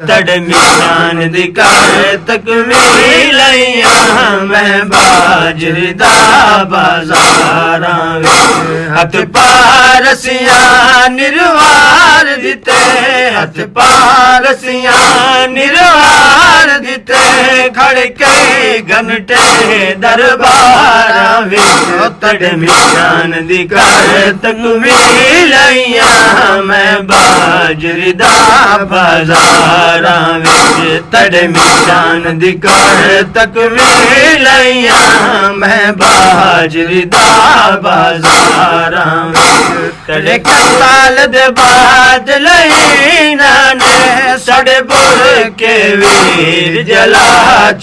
तड़ मिशान दी कार तकमील मैं बाजरी दा बाजारां विच हथ पारसियां निर्वार दिते हथ पारसियां निर्वार दिते खड़ के घंटे दरबारां विच तड़ मिशान दी कार तकमील मैं बाजरी दा बाजारां तड़ मिशान दी कार तकमील मैं बाजरी दा बाजारां तड़े कताल दे बाद लईना ने सड़े बुर के वीर जला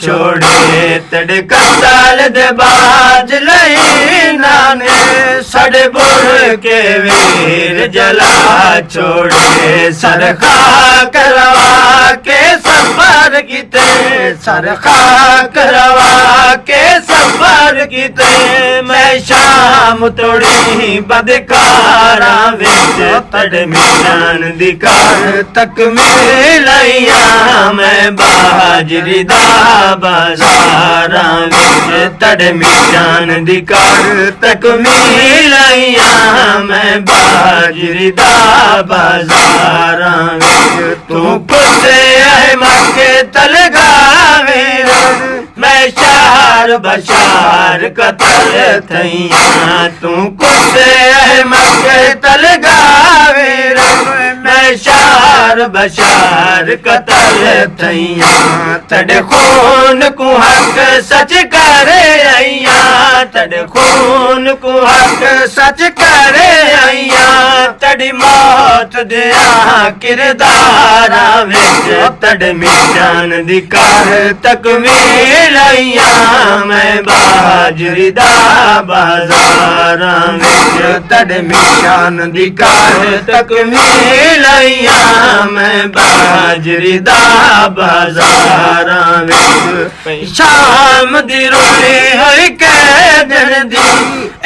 छोड़े तड़े कताल दे बाद लईना ने सड़े बुर के वीर जला छोड़े सरखा करवा के सफर कीते सरखा करवा के सफर कीते मैं शाम तोड़ी बदकारा विच तड़ मिशान दी कार तकमील मैं बाजरी दा बाजारां विच तड़ मिशान दी कार तकमील मैं बाजरी दा बाजारां विच तू कुसे है मक्के तलगावे मैं शार बशार कतल थैया तू कुसे है मक्के तलगावे मैं शार बशार कतल थैया तड़ खून को हक सच करे आइया तड़ खून को हक सच करे आइया तड़ी मौत दिया किरदारा विच तड़ मिशान दी कार तकमील मैं बाजरी दा बाजारां विच तड़ मिशान दी कार तकमील मैं बाजरी दा बाजारां विच शाम दी रोटी होई कैदन दी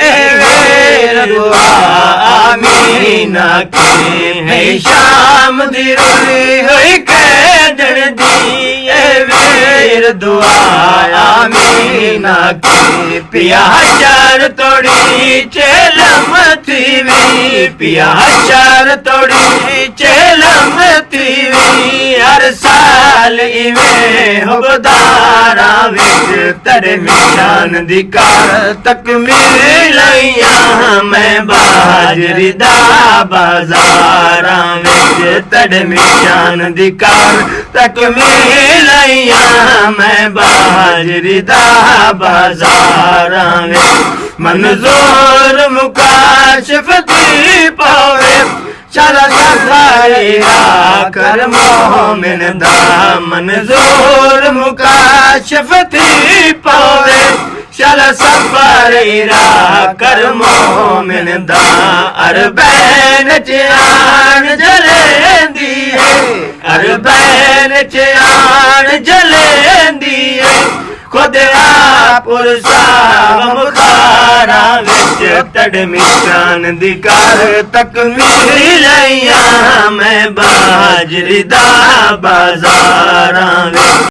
ए वेर दुआ आमीना की है शाम दी रोटी होई कैदन दी ए वेर दुआ आमीना की पिया चार तोड़ी चेलम थीवी पिया चार तोड़ी चेलम थीवी हर साल इवें हुबदारा विच तड़ मिशान दी कार तकमील मैं बाजरी दा बाजारां विच तड़ मिशान दी कार तकमील मैं बाजरी दा बाजारां विच मंजूर मुकाशिफ दी पावे चला सफाईरा कर मोमिन दा मंजूर मुकाशिफ दी पावे चला सफाईरा कर मोमिन दा अरबैन चान जलेंदी है अरबैन चान जलेंदी है खुदा पुरसा मुखारा विच तड़ मिशान दी कार तकमील मैं बाजरी दा बाजारां विच